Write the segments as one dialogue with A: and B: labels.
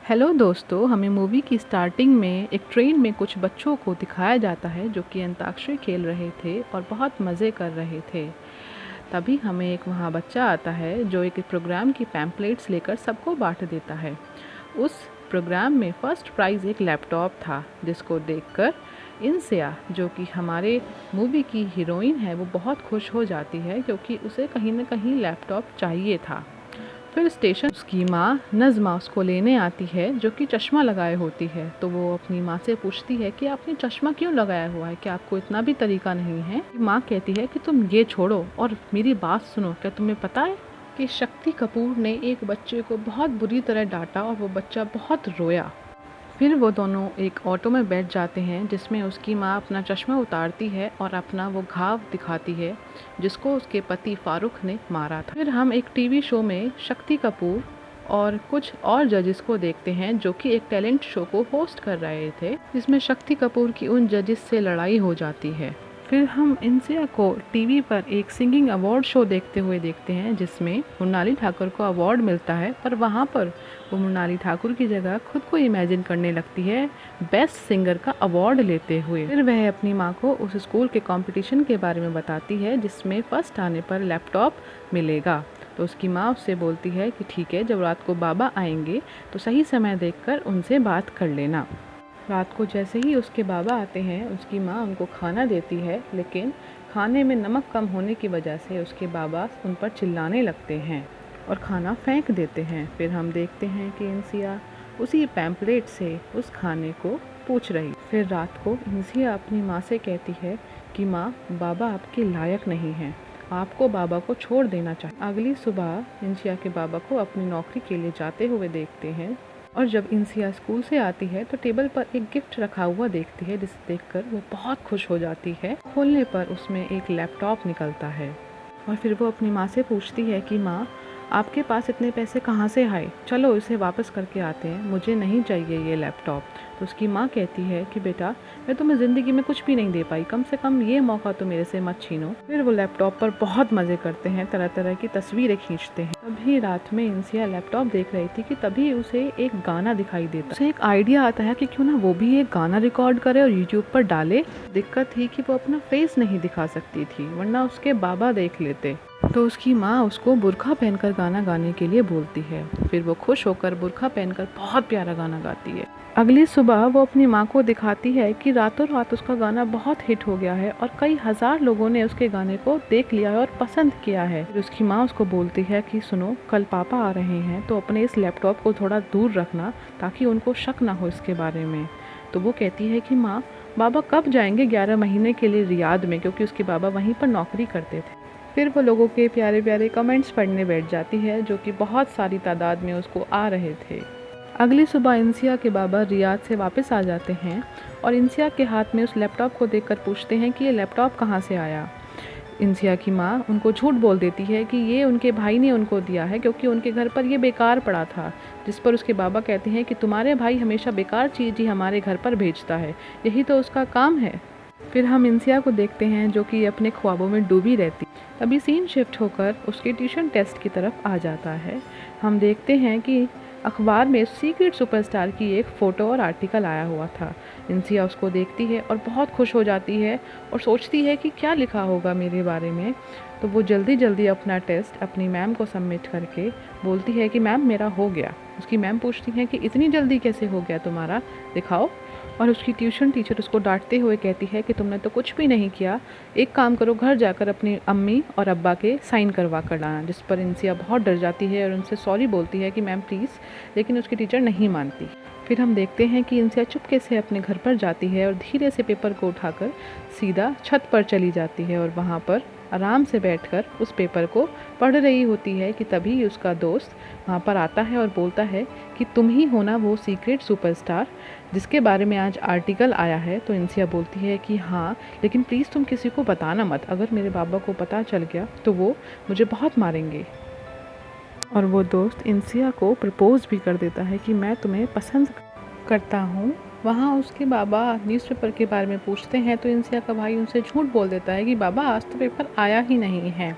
A: Hello दोस्तों, हमें movie की स्टार्टिंग में एक ट्रेन में कुछ बच्चों को दिखाया जाता है जो कि अंताक्षरी खेल रहे थे और बहुत मज़े कर रहे थे। तभी हमें एक वहाँ बच्चा आता है जो एक प्रोग्राम की पैम्पलेट्स लेकर सबको बांट देता है। उस प्रोग्राम में फ़र्स्ट प्राइज़ एक लैपटॉप था, जिसको देखकर इंसिया, जो कि हमारे मूवी की हीरोइन है, वो बहुत खुश हो जाती है क्योंकि उसे कहीं न कहीं लैपटॉप चाहिए था। फिर स्टेशन उसकी माँ नज़्मा उसको लेने आती है, जो कि चश्मा लगाए होती है। तो वो अपनी माँ से पूछती है कि आपने चश्मा क्यों लगाया हुआ है, क्या आपको इतना भी तरीका नहीं है। माँ कहती है कि तुम ये छोड़ो और मेरी बात सुनो। क्या तुम्हें पता है कि शक्ति कपूर ने एक बच्चे को बहुत बुरी तरह डांटा और वो बच्चा बहुत रोया। फिर वो दोनों एक ऑटो में बैठ जाते हैं, जिसमें उसकी माँ अपना चश्मा उतारती है और अपना वो घाव दिखाती है जिसको उसके पति फारूक ने मारा था। फिर हम एक टीवी शो में शक्ति कपूर और कुछ और जजेस को देखते हैं जो कि एक टैलेंट शो को होस्ट कर रहे थे, जिसमें शक्ति कपूर की उन जजेस से लड़ाई हो जाती है। फिर हम इंसिया को टीवी पर एक सिंगिंग अवार्ड शो देखते हुए देखते हैं, जिसमें मृणाली ठाकुर को अवार्ड मिलता है, पर वहाँ पर वो मृणाली ठाकुर की जगह खुद को इमेजिन करने लगती है बेस्ट सिंगर का अवार्ड लेते हुए। फिर वह अपनी माँ को उस स्कूल के कंपटीशन के बारे में बताती है जिसमें फर्स्ट आने पर लैपटॉप मिलेगा। तो उसकी माँ उससे बोलती है कि ठीक है, जब रात को बाबा आएंगे तो सही समय देखकर उनसे बात कर लेना। रात को जैसे ही उसके बाबा आते हैं, उसकी माँ उनको खाना देती है, लेकिन खाने में नमक कम होने की वजह से उसके बाबा उन पर चिल्लाने लगते हैं और खाना फेंक देते हैं। फिर हम देखते हैं कि इंसिया उसी पैम्पलेट से उस खाने को पूछ रही। फिर रात को इंसिया अपनी माँ से कहती है कि माँ, बाबा आपके लायक नहीं हैं, आपको बाबा को छोड़ देना चाहिए। अगली सुबह इंसिया के बाबा को अपनी नौकरी के लिए जाते हुए देखते हैं और जब इंसिया स्कूल से आती है तो टेबल पर एक गिफ्ट रखा हुआ देखती है, जिसे देखकर वो बहुत खुश हो जाती है। खोलने पर उसमें एक लैपटॉप निकलता है और फिर वो अपनी माँ से पूछती है कि माँ, आपके पास इतने पैसे कहाँ से आए, चलो इसे वापस करके आते हैं, मुझे नहीं चाहिए ये लैपटॉप। तो उसकी माँ कहती है कि बेटा, मैं तुम्हें ज़िंदगी में कुछ भी नहीं दे पाई, कम से कम ये मौका तो मेरे से मत छीनो। फिर वो लैपटॉप पर बहुत मज़े करते हैं, तरह तरह की तस्वीरें खींचते हैं। तभी रात में इंसिया लैपटॉप देख रही थी कि तभी उसे एक गाना दिखाई देता। उसे एक आइडिया आता है कि क्यों ना वो भी एक गाना रिकॉर्ड करे और यूट्यूब पर डाले। दिक्कत थी कि वो अपना फेस नहीं दिखा सकती थी, वरना उसके बाबा देख लेते। तो उसकी माँ उसको बुर्का पहनकर गाना गाने के लिए बोलती है। फिर वो खुश होकर बुर्का पहनकर बहुत प्यारा गाना गाती है। अगली सुबह वो अपनी माँ को दिखाती है कि रातों रात उसका गाना बहुत हिट हो गया है और कई हज़ार लोगों ने उसके गाने को देख लिया है और पसंद किया है। फिर उसकी माँ उसको बोलती है कि सुनो, कल पापा आ रहे हैं तो अपने इस लैपटॉप को थोड़ा दूर रखना ताकि उनको शक ना हो इसके बारे में। तो वो कहती है कि माँ, बाबा कब जाएंगे 11 महीने के लिए रियाद में, क्योंकि उसके बाबा वहीं पर नौकरी करते थे। फिर वो लोगों के प्यारे प्यारे कमेंट्स पढ़ने बैठ जाती है, जो कि बहुत सारी तादाद में उसको आ रहे थे। अगली सुबह इंसिया के बाबा रियाद से वापस आ जाते हैं और इंसिया के हाथ में उस लैपटॉप को देखकर पूछते हैं कि ये लैपटॉप कहाँ से आया। इंसिया की माँ उनको झूठ बोल देती है कि ये उनके भाई ने उनको दिया है, क्योंकि उनके घर पर ये बेकार पड़ा था। जिस पर उसके बाबा कहते हैं कि तुम्हारे भाई हमेशा बेकार चीज़ ही हमारे घर पर भेजता है, यही तो उसका काम है। फिर हम इंसिया को देखते हैं जो कि अपने ख्वाबों में डूबी रहती। तभी सीन शिफ्ट होकर उसके ट्यूशन टेस्ट की तरफ आ जाता है। हम देखते हैं कि अखबार में सीक्रेट सुपरस्टार की एक फ़ोटो और आर्टिकल आया हुआ था। इंसिया उसको देखती है और बहुत खुश हो जाती है और सोचती है कि क्या लिखा होगा मेरे बारे में। तो वो जल्दी जल्दी अपना टेस्ट अपनी मैम को सबमिट करके बोलती है कि मैम, मेरा हो गया। उसकी मैम पूछती हैं कि इतनी जल्दी कैसे हो गया तुम्हारा, दिखाओ। और उसकी ट्यूशन टीचर उसको डांटते हुए कहती है कि तुमने तो कुछ भी नहीं किया, एक काम करो, घर जाकर अपनी अम्मी और अब्बा के साइन करवा कर लाना। जिस पर इंसिया बहुत डर जाती है और उनसे सॉरी बोलती है कि मैम प्लीज़, लेकिन उसकी टीचर नहीं मानती। फिर हम देखते हैं कि इंसिया चुपके से अपने घर पर जाती है और धीरे से पेपर को उठाकर सीधा छत पर चली जाती है और वहाँ पर आराम से बैठकर उस पेपर को पढ़ रही होती है कि तभी उसका दोस्त वहाँ पर आता है और बोलता है कि तुम ही हो ना वो सीक्रेट सुपरस्टार जिसके बारे में आज आर्टिकल आया है। तो इंसिया बोलती है कि हाँ, लेकिन प्लीज़ तुम किसी को बताना मत, अगर मेरे बाबा को पता चल गया तो वो मुझे बहुत मारेंगे। और वो दोस्त इंसिया को प्रपोज भी कर देता है कि मैं तुम्हें पसंद करता हूँ। वहाँ उसके बाबा न्यूज़पेपर के बारे में पूछते हैं तो इंसिया का भाई उनसे झूठ बोल देता है कि बाबा आज तो पेपर आया ही नहीं है।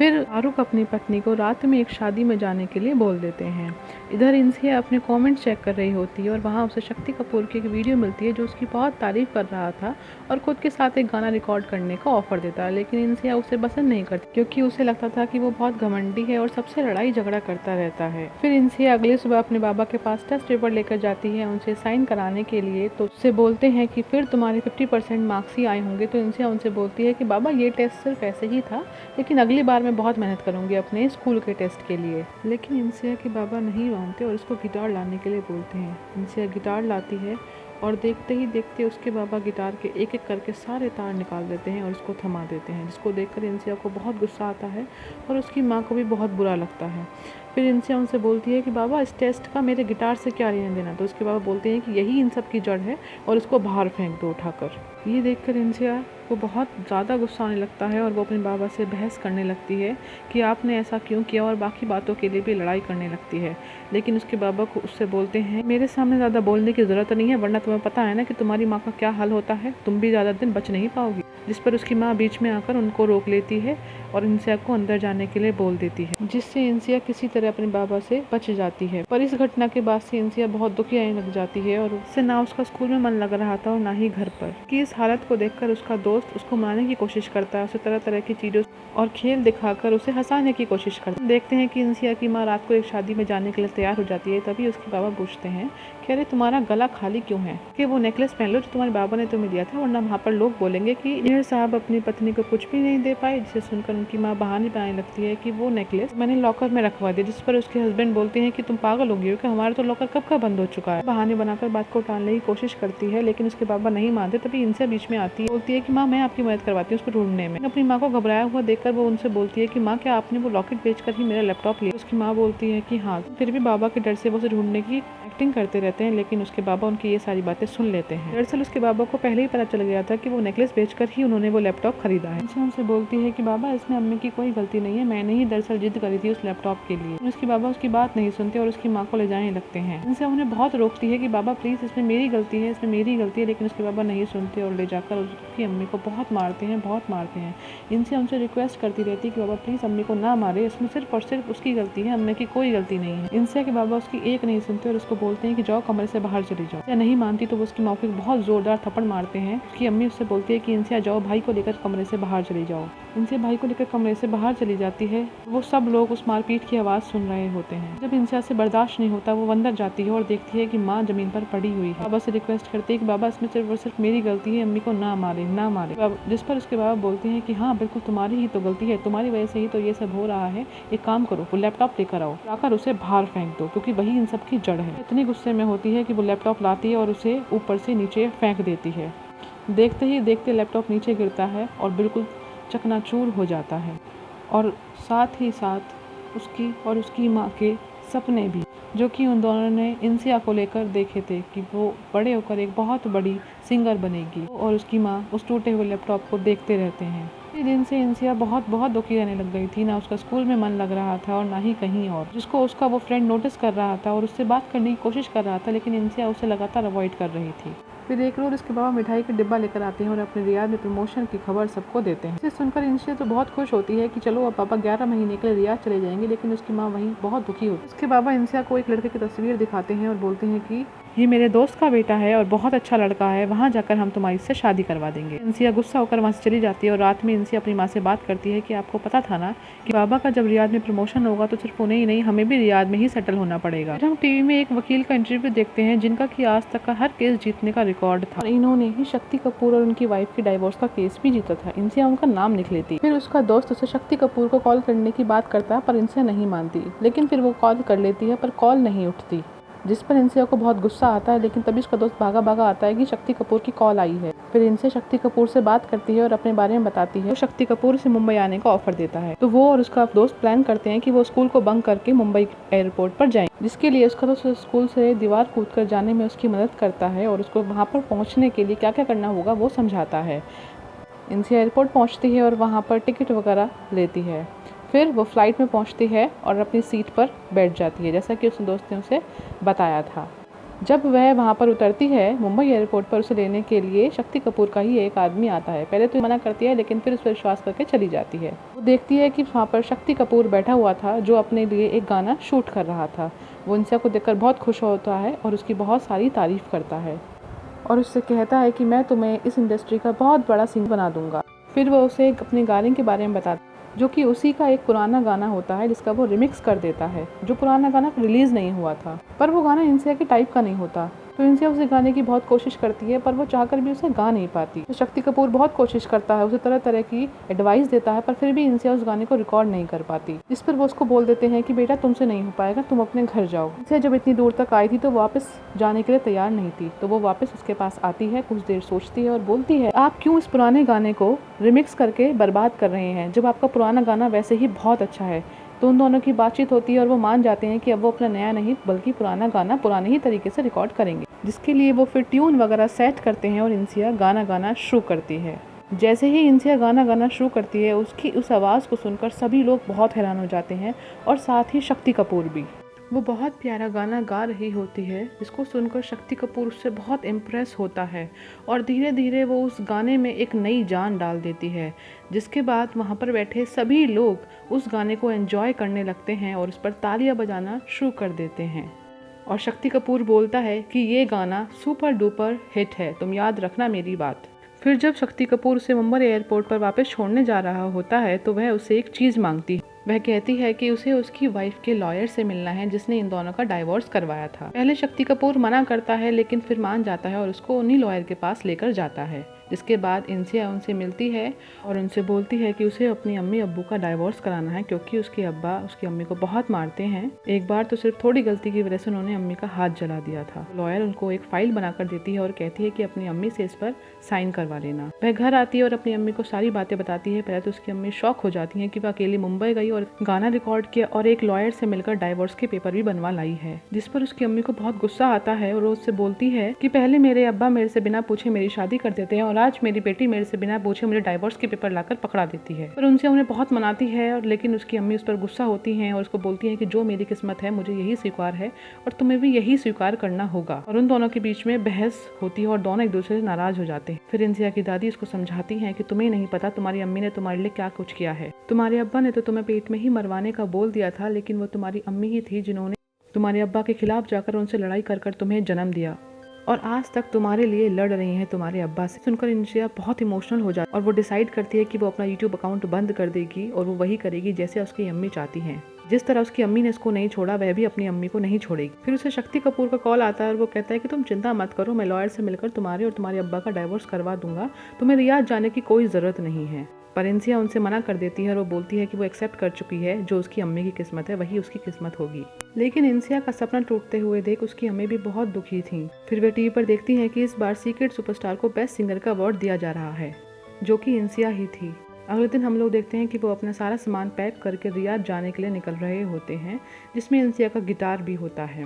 A: फिर फारूक अपनी पत्नी को रात में एक शादी में जाने के लिए बोल देते हैं। इधर इंसिया अपने कमेंट चेक कर रही होती है और वहाँ उसे शक्ति कपूर की एक वीडियो मिलती है जो उसकी बहुत तारीफ कर रहा था और खुद के साथ एक गाना रिकॉर्ड करने का ऑफर देता है, लेकिन इंसिया उसे पसंद नहीं करती क्योंकि उसे लगता था कि वो बहुत घमंडी है और सबसे लड़ाई झगड़ा करता रहता है। फिर इंसिया अगले सुबह अपने बाबा के पास टेस्ट पेपर लेकर जाती है उनसे साइन कराने के लिए, तो उससे बोलते हैं कि फिर तुम्हारे 50% मार्क्स ही आए होंगे। तो इंसिया उनसे बोलती है कि बाबा ये टेस्ट सिर्फ ऐसे ही था, लेकिन अगली बार मैं बहुत मेहनत करूंगी अपने स्कूल के टेस्ट के लिए। लेकिन इंसिया के बाबा नहीं मानते और उसको गिटार लाने के लिए बोलते हैं। इंसिया गिटार लाती है और देखते ही देखते उसके बाबा गिटार के एक एक करके सारे तार निकाल देते हैं और उसको थमा देते हैं, जिसको देखकर इंसिया को बहुत गुस्सा आता है और उसकी माँ को भी बहुत बुरा लगता है। फिर इंसिया उनसे बोलती है कि बाबा इस टेस्ट का मेरे गिटार से क्या लेना देना। तो उसके बाबा बोलते हैं कि यही इन सब की जड़ है और इसको बाहर फेंक दो उठाकर। ये देखकर इंसिया को बहुत ज़्यादा गुस्सा आने लगता है और वो अपने बाबा से बहस करने लगती है कि आपने ऐसा क्यों किया और बाकी बातों के लिए भी लड़ाई करने लगती है। लेकिन उसके बाबा को उससे बोलते हैं मेरे सामने ज़्यादा बोलने की ज़रूरत नहीं है, वरना तुम्हें पता है ना कि तुम्हारी माँ का क्या हाल होता है, तुम भी ज़्यादा दिन बच नहीं पाओगी। जिस पर उसकी माँ बीच में आकर उनको रोक लेती है और इंसिया को अंदर जाने के लिए बोल देती है, जिससे इंसिया किसी तरह अपने बाबा से बच जाती है। पर इस घटना के बाद से इंसिया बहुत दुखी आने लग जाती है और उससे ना उसका स्कूल में मन लग रहा था और ना ही घर पर। कि इस हालत को देखकर उसका दोस्त उसको मनाने की कोशिश करता है, उसे तरह तरह की चीज़ों और खेल दिखाकर उसे हंसाने की कोशिश करता है। देखते हैं कि इंसिया की माँ रात को एक शादी में जाने के लिए तैयार हो जाती है। तभी उसके बाबा पूछते हैं कि अरे तुम्हारा गला खाली क्यों है, कि वो नेकलेस पहन लो जो तुम्हारे बाबा ने तुम्हें दिया था, वरना वहाँ पर लोग बोलेंगे कि इंजीनियर साहब अपनी पत्नी को कुछ भी नहीं दे पाए। जिसे सुनकर उनकी माँ बहाने बनाने लगती है कि वो नेकलेस मैंने लॉकर में रखवा दिया। जिस पर उसके हस्बैंड बोलते हैं कि तुम पागल हो गई हो कि हमारा तो लॉकर कब का बंद हो चुका है। बहाने बनाकर बात को टालने की कोशिश करती है, लेकिन उसके बाबा नहीं मानते। तभी इंसिया बीच में आती है, बोलती है कि माँ मैं आपकी मदद करवाती हूँ उसको ढूंढने में। अपनी माँ को घबराया हुआ देखकर वो उनसे बोलती है कि माँ क्या आपने वो लॉकेट बेचकर ही मेरा लैपटॉप लिया। उसकी माँ बोलती है कि हाँ। फिर भी बाबा के डर से वो उसे ढूंढने की एक्टिंग करते रहते हैं, लेकिन उसके बाबा उनकी ये सारी बातें सुन लेते हैं। दरअसल उसके बाबा को पहले ही पता चल गया था कि वो नेकलेस बेचकर ही उन्होंने वो लैपटॉप खरीदा है। उनसे बोलती है कि बाबा इसमें अम्मी की कोई गलती नहीं है, मैंने ही दरअसल जिद करी थी उस लैपटॉप के लिए। उसके बाबा उसकी बात नहीं सुनते और उसकी माँ को ले जाने लगते हैं। इनसे उन्हें बहुत रोकती है कि बाबा प्लीज इसमें मेरी गलती है, इसमें मेरी गलती है, लेकिन उसके बाबा नहीं सुनते और ले जाकर उसकी अम्मी को बहुत मारते हैं। इनसे उनसे रिक्वेस्ट करती रहती है कि बाबा प्लीज अम्मी को ना मारे, इसमें सिर्फ और सिर्फ उसकी गलती है, अम्मी की कोई गलती नहीं है। इनसे के बाबा उसकी एक नहीं सुनते और उसको बोलते हैं कि जाओ कमरे से बाहर चली जाओ। या नहीं मानती तो वो उसकी माँ को बहुत जोरदार थप्पड़ मारते हैं। उसकी अम्मी उससे बोलती है कि इनसे जाओ भाई को लेकर कमरे से बाहर चली जाओ। इनसे भाई को लेकर कमरे से बाहर चली जाती है। वो सब लोग उस मारपीट की आवाज़ सुन रहे होते हैं। जब इंसिया से बर्दाश्त नहीं होता वो अंदर जाती है और देखती है कि माँ जमीन पर पड़ी हुई है। बाबा से रिक्वेस्ट करती है कि बाबा इसमें सिर्फ और सिर्फ मेरी गलती है, अम्मी को ना मारे। जिस पर उसके बाबा बोलते हैं कि हाँ बिल्कुल तुम्हारी ही तो गलती है, तुम्हारी वजह से ही तो ये सब हो रहा है। एक काम करो, वो लैपटॉप लेकर आओ, लाकर उसे बाहर फेंक दो, क्योंकि वही इन सब की जड़ है। इतनी गुस्से में होती है कि वो लैपटॉप लाती है और उसे ऊपर से नीचे फेंक देती है। देखते ही देखते लैपटॉप नीचे गिरता है और बिल्कुल चकनाचूर हो जाता है, और साथ ही साथ उसकी और उसकी माँ के सपने भी, जो कि उन दोनों ने इंसिया को लेकर देखे थे कि वो बड़े होकर एक बहुत बड़ी सिंगर बनेगी, और उसकी माँ उस टूटे हुए लैपटॉप को देखते रहते हैं। इस दिन से इंसिया बहुत दुखी रहने लग गई थी। ना उसका स्कूल में मन लग रहा था और ना ही कहीं और, जिसको उसका वो फ्रेंड नोटिस कर रहा था और उससे बात करने की कोशिश कर रहा था, लेकिन इंसिया उसे लगातार अवॉइड कर रही थी। फिर एक रोज उसके बाबा मिठाई का डिब्बा लेकर आते हैं और अपने रियाद में प्रमोशन की खबर सबको देते हैं। इसे सुनकर इंसिया तो बहुत खुश होती है कि चलो अब पापा 11 महीने के लिए रियाद चले जाएंगे, लेकिन उसकी माँ वहीं बहुत दुखी होती है। उसके बाबा इंसिया को एक लड़के की तस्वीर दिखाते हैं और बोलते हैं कि ये मेरे दोस्त का बेटा है और बहुत अच्छा लड़का है, वहाँ जाकर हम तुम्हारी से शादी करवा देंगे। इंसिया गुस्सा होकर वहाँ से चली जाती है और रात में इंसिया अपनी माँ से बात करती है कि आपको पता था ना कि बाबा का जब रियाद में प्रमोशन होगा तो सिर्फ उन्हें ही नहीं, हमें भी रियाद में ही सेटल होना पड़ेगा। फिर हम टीवी में एक वकील का इंटरव्यू देखते हैं जिनका कि आज तक का हर केस जीतने का रिकॉर्ड था, और इन्होंने ही शक्ति कपूर और उनकी वाइफ की डाइवोर्स का केस भी जीता था। इंसिया उनका नाम लिख लेती। फिर उसका दोस्त उसे शक्ति कपूर को कॉल करने की बात करता है, पर इंसिया नहीं मानती, लेकिन फिर वो कॉल कर लेती है पर कॉल नहीं उठती, जिस पर इंसिया को बहुत गुस्सा आता है। लेकिन तभी उसका दोस्त भागा आता है कि शक्ति कपूर की कॉल आई है। फिर इंसिया शक्ति कपूर से बात करती है और अपने बारे में बताती है। तो शक्ति कपूर से मुंबई आने का ऑफर देता है, तो वो और उसका दोस्त प्लान करते हैं कि वो स्कूल को बंक करके मुंबई एयरपोर्ट पर जाएं, जिसके लिए उसका दोस्त स्कूल से दीवार कूदकर जाने में उसकी मदद करता है और उसको वहाँ पर पहुँचने के लिए क्या क्या करना होगा वो समझाता है। इंसिया एयरपोर्ट पहुँचती है और वहाँ पर टिकट वगैरह लेती है। फिर वो फ्लाइट में पहुंचती है और अपनी सीट पर बैठ जाती है, जैसा कि उसने दोस्त ने उसे बताया था। जब वह वहाँ पर उतरती है मुंबई एयरपोर्ट पर, उसे लेने के लिए शक्ति कपूर का ही एक आदमी आता है। पहले तो मना करती है लेकिन फिर उस पर विश्वास करके चली जाती है। वो देखती है कि वहाँ पर शक्ति कपूर बैठा हुआ था जो अपने लिए एक गाना शूट कर रहा था। वो इंसिया को देखकर बहुत खुश होता है और उसकी बहुत सारी तारीफ़ करता है और उससे कहता है कि मैं तुम्हें इस इंडस्ट्री का बहुत बड़ा सिंगर बना दूंगा। फिर वो उसे अपने गाने के बारे में बताता है जो कि उसी का एक पुराना गाना होता है जिसका वो रिमिक्स कर देता है, जो पुराना गाना रिलीज़ नहीं हुआ था। पर वो गाना इंसिया के टाइप का नहीं होता, तो इंसिया उसे गाने की बहुत कोशिश करती है पर वो चाहकर भी उसे गा नहीं पाती। तो शक्ति कपूर बहुत कोशिश करता है, उसे तरह तरह की एडवाइस देता है पर फिर भी इंसिया उस गाने को रिकॉर्ड नहीं कर पाती। इस पर वो उसको बोल देते हैं कि बेटा तुमसे नहीं हो पाएगा, तुम अपने घर जाओ। इंसिया जब इतनी दूर तक आई थी तो वापस जाने के लिए तैयार नहीं थी, तो वो वापस उसके पास आती है, कुछ देर सोचती है और बोलती है आप क्यों इस पुराने गाने को रिमिक्स करके बर्बाद कर रहे हैं जब आपका पुराना गाना वैसे ही बहुत अच्छा है। तो उन दोनों की बातचीत होती है और वो मान जाते हैं कि अब वो अपना नया नहीं बल्कि पुराना गाना पुराने ही तरीके से रिकॉर्ड करेंगे, जिसके लिए वो फिर ट्यून वगैरह सेट करते हैं और इंसिया गाना गाना शुरू करती है। जैसे ही इंसिया गाना गाना शुरू करती है उसकी उस आवाज़ को सुनकर सभी लोग बहुत हैरान हो जाते हैं और साथ ही शक्ति कपूर भी। वो बहुत प्यारा गाना गा रही होती है जिसको सुनकर शक्ति कपूर उससे बहुत इम्प्रेस होता है और धीरे धीरे वो उस गाने में एक नई जान डाल देती है, जिसके बाद वहाँ पर बैठे सभी लोग उस गाने को एंजॉय करने लगते हैं और उस पर तालियां बजाना शुरू कर देते हैं। और शक्ति कपूर बोलता है कि ये गाना सुपर डुपर हिट है, तुम याद रखना मेरी बात। फिर जब शक्ति कपूर उसे मुंबई एयरपोर्ट पर वापस छोड़ने जा रहा होता है तो वह उसे एक चीज़ मांगती है। वह कहती है कि उसे उसकी वाइफ के लॉयर से मिलना है जिसने इन दोनों का डाइवोर्स करवाया था। पहले शक्ति कपूर मना करता है लेकिन फिर मान जाता है और उसको उन्हीं लॉयर के पास लेकर जाता है, जिसके बाद इंसिया उनसे मिलती है और उनसे बोलती है कि उसे अपनी अम्मी अब्बू का डाइवोर्स कराना है क्योंकि उसके अब्बा उसकी अम्मी को बहुत मारते हैं। एक बार तो सिर्फ थोड़ी गलती की वजह से उन्होंने अम्मी का हाथ जला दिया था। लॉयर उनको एक फाइल बनाकर देती है और कहती है कि अपनी अम्मी से इस पर साइन करवा लेना। वह घर आती है और अपनी अम्मी को सारी बातें बताती है। पहले तो उसकी अम्मी शॉक हो जाती है कि वह अकेली मुंबई गई और गाना रिकॉर्ड किया और एक लॉयर से मिलकर डाइवोर्स के पेपर भी बनवा लाई है, जिस पर उसकी अम्मी को बहुत गुस्सा आता है और वो उससे बोलती है कि पहले मेरे अब्बा मेरे से बिना पूछे मेरी शादी कर देते हैं और आज मेरी बेटी मेरे से बिना पूछे मुझे डाइवोर्स के पेपर लाकर पकड़ा देती है। पर उनसे उन्हें बहुत मनाती है और लेकिन उसकी अम्मी उस पर गुस्सा होती हैं और उसको बोलती हैं कि जो मेरी किस्मत है मुझे यही स्वीकार है और तुम्हें भी यही स्वीकार करना होगा। और उन दोनों के बीच में बहस होती है और दोनों एक दूसरे से नाराज हो जाते हैं। फिर इंसिया की दादी उसको समझाती हैं कि तुम्हें नहीं पता तुम्हारी अम्मी ने तुम्हारे लिए क्या कुछ किया है। तुम्हारे अब्बा ने तो तुम्हें पेट में ही मरवाने का बोल दिया था, लेकिन वो तुम्हारी अम्मी ही थी जिन्होंने तुम्हारे अब्बा के खिलाफ जाकर उनसे लड़ाई कर कर तुम्हें जन्म दिया और आज तक तुम्हारे लिए लड़ रही हैं तुम्हारे अब्बा से। सुनकर इंसिया बहुत इमोशनल हो जाती है और वो डिसाइड करती है कि वो अपना यूट्यूब अकाउंट बंद कर देगी और वो वही करेगी जैसे उसकी अम्मी चाहती हैं। जिस तरह उसकी अम्मी ने इसको नहीं छोड़ा वह भी अपनी अम्मी को नहीं छोड़ेगी। फिर उसे शक्ति कपूर का कॉल आता है और वो कहता है कि तुम चिंता मत करो, मैं लॉयर से मिलकर तुम्हारे और तुम्हारे अब्बा का डाइवोर्स करवा दूंगा, तुम्हें रियाद जाने की कोई ज़रूरत नहीं है। पर इंसिया उनसे मना कर देती है और वो बोलती है कि वो एक्सेप्ट कर चुकी है, जो उसकी अम्मी की किस्मत है वही उसकी किस्मत होगी। लेकिन इंसिया का सपना टूटते हुए देख उसकी अम्मी भी बहुत दुखी थी। फिर वे टीवी पर देखती हैं कि इस बार सीक्रेट सुपरस्टार को बेस्ट सिंगर का अवार्ड दिया जा रहा है, जो कि इंसिया ही थी। अगले दिन हम लोग देखते हैं कि वो अपना सारा सामान पैक करके रियाद जाने के लिए निकल रहे होते हैं, जिसमें इंसिया का गिटार भी होता है।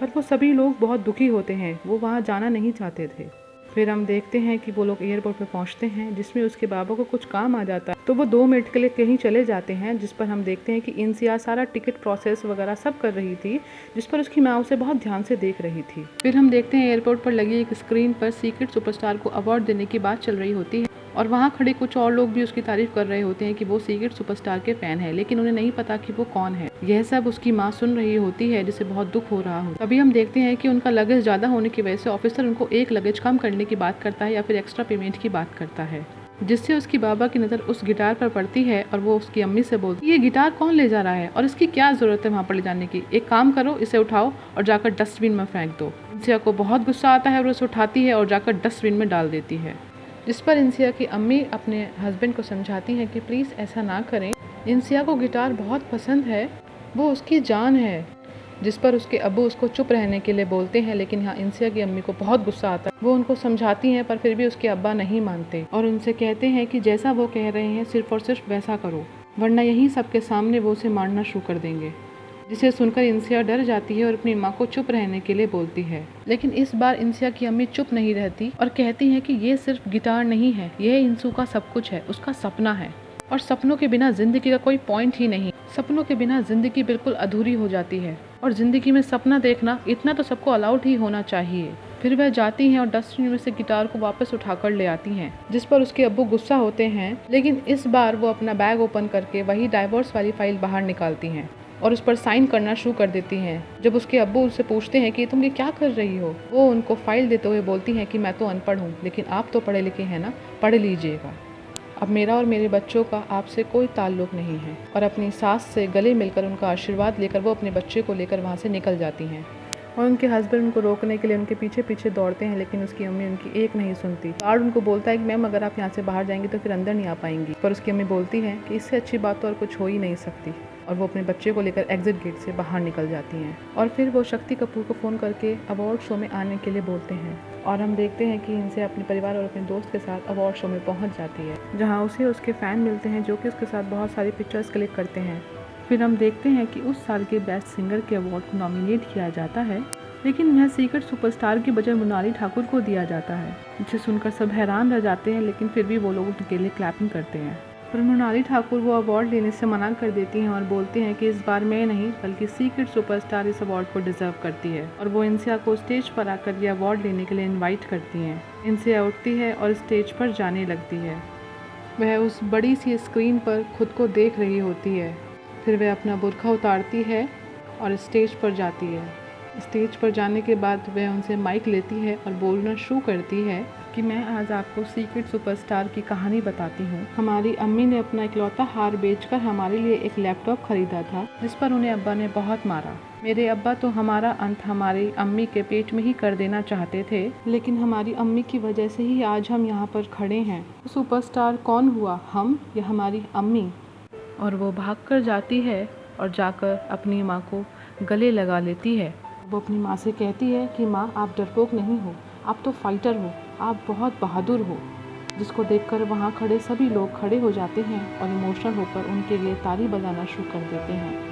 A: पर वो सभी लोग बहुत दुखी होते हैं, वो वहाँ जाना नहीं चाहते थे। फिर हम देखते हैं कि वो लोग एयरपोर्ट पर पहुंचते हैं, जिसमें उसके बाबा को कुछ काम आ जाता है, तो वो 2 मिनट के लिए कहीं चले जाते हैं, जिस पर हम देखते हैं कि इंसिया सारा टिकट प्रोसेस वगैरह सब कर रही थी, जिस पर उसकी माँ उसे बहुत ध्यान से देख रही थी। फिर हम देखते हैं एयरपोर्ट पर लगी एक स्क्रीन पर सीक्रेट सुपरस्टार को अवार्ड देने की बात चल रही होती है और वहाँ खड़े कुछ और लोग भी उसकी तारीफ कर रहे होते हैं कि वो सीक्रेट सुपरस्टार के फैन है, लेकिन उन्हें नहीं पता कि वो कौन है। यह सब उसकी माँ सुन रही होती है, जिसे बहुत दुख हो रहा हो। तभी हम देखते हैं कि उनका लगेज ज़्यादा होने की वजह से ऑफिसर उनको एक लगेज कम करने की बात करता है या फिर एक्स्ट्रा पेमेंट की बात करता है, जिससे उसकी बाबा की नज़र उस गिटार पर पड़ती है और वो उसकी अम्मी से बोलती है ये गिटार कौन ले जा रहा है और इसकी क्या ज़रूरत है वहाँ पर ले जाने की, एक काम करो इसे उठाओ और जाकर डस्टबिन में फेंक दो। इंसिया को बहुत गुस्सा आता है और उसे उठाती है और जाकर डस्टबिन में डाल देती है, जिस पर इंसिया की अम्मी अपने हस्बैंड को समझाती हैं कि प्लीज़ ऐसा ना करें, इंसिया को गिटार बहुत पसंद है, वो उसकी जान है। जिस पर उसके अब्बू उसको चुप रहने के लिए बोलते हैं, लेकिन यहाँ इंसिया की अम्मी को बहुत गुस्सा आता है। वो उनको समझाती हैं पर फिर भी उसके अब्बा नहीं मानते और उनसे कहते हैं कि जैसा वो कह रहे हैं सिर्फ और सिर्फ वैसा करो, वरना यहीं सबके सामने वो उसे मारना शुरू कर देंगे। जिसे सुनकर इंसिया डर जाती है और अपनी माँ को चुप रहने के लिए बोलती है। लेकिन इस बार इंसिया की अम्मी चुप नहीं रहती और कहती हैं कि ये सिर्फ गिटार नहीं है, यह इंसू का सब कुछ है, उसका सपना है और सपनों के बिना जिंदगी का कोई पॉइंट ही नहीं। सपनों के बिना ज़िंदगी बिल्कुल अधूरी हो जाती है और ज़िंदगी में सपना देखना इतना तो सबको अलाउड ही होना चाहिए। फिर वह जाती हैं और डस्टबिन में से गिटार को वापस उठाकर ले आती हैं, जिस पर उसके अब्बू गुस्सा होते हैं। लेकिन इस बार वो अपना बैग ओपन करके वही डाइवोर्स वाली फाइल बाहर निकालती हैं और उस पर साइन करना शुरू कर देती हैं। जब उसके अब्बू उससे पूछते हैं कि तुम ये क्या कर रही हो, वो उनको फाइल देते हुए बोलती हैं कि मैं तो अनपढ़ हूँ, लेकिन आप तो पढ़े लिखे हैं ना, पढ़ लीजिएगा। अब मेरा और मेरे बच्चों का आपसे कोई ताल्लुक़ नहीं है। और अपनी सास से गले मिलकर उनका आशीर्वाद लेकर वो अपने बच्चे को लेकर वहाँ से निकल जाती हैं। और उनके हस्बैंड उनको रोकने के लिए उनके पीछे पीछे दौड़ते हैं, लेकिन उसकी अम्मी उनकी एक नहीं सुनती। गार्ड उनको बोलता है कि मैम अगर आप यहाँ से बाहर जाएंगी तो फिर अंदर नहीं आ पाएंगी, पर उसकी अम्मी बोलती हैं कि इससे अच्छी बात तो और कुछ हो ही नहीं सकती। और वो अपने बच्चे को लेकर एग्जिट गेट से बाहर निकल जाती हैं। और फिर वो शक्ति कपूर को फ़ोन करके अवार्ड शो में आने के लिए बोलते हैं और हम देखते हैं कि इनसे अपने परिवार और अपने दोस्त के साथ अवार्ड शो में पहुंच जाती है, जहां उसे उसके फ़ैन मिलते हैं जो कि उसके साथ बहुत सारी पिक्चर्स क्लिक करते हैं। फिर हम देखते हैं कि उस साल के बेस्ट सिंगर के अवार्ड को नॉमिनेट किया जाता है, लेकिन यह सीक्रेट सुपरस्टार की बजाय मृणाली ठाकुर को दिया जाता है, जिसे सुनकर सब हैरान रह जाते हैं। लेकिन फिर भी वो लोग उनके लिए क्लैपिंग करते हैं। पर मृणाली ठाकुर वो अवार्ड लेने से मना कर देती हैं और बोलती हैं कि इस बार मैं नहीं बल्कि सीक्रेट सुपरस्टार इस अवार्ड को डिजर्व करती है। और वो इंसिया को स्टेज पर आकर ये अवार्ड लेने के लिए इनवाइट करती हैं। इंसिया उठती है और स्टेज पर जाने लगती है। वह उस बड़ी सी स्क्रीन पर खुद को देख रही होती है। फिर वह अपना बुर्का उतारती है और स्टेज पर जाती है। स्टेज पर जाने के बाद वह उनसे माइक लेती है और बोलना शुरू करती है कि मैं आज आपको सीक्रेट सुपरस्टार की कहानी बताती हूँ। हमारी अम्मी ने अपना इकलौता हार बेचकर हमारे लिए एक लैपटॉप खरीदा था, जिस पर उन्हें अब्बा ने बहुत मारा। मेरे अब्बा तो हमारा अंत हमारी अम्मी के पेट में ही कर देना चाहते थे, लेकिन हमारी अम्मी की वजह से ही आज हम यहाँ पर खड़े हैं। सुपरस्टार कौन हुआ, हम या हमारी अम्मी? और वो भागकर जाती है और जाकर अपनी माँ को गले लगा लेती है। वो अपनी माँ से कहती है कि माँ, आप डरपोक नहीं हो, आप तो फाइटर हो, आप बहुत बहादुर हो। जिसको देखकर वहाँ खड़े सभी लोग खड़े हो जाते हैं और इमोशनल होकर उनके लिए ताली बजाना शुरू कर देते हैं।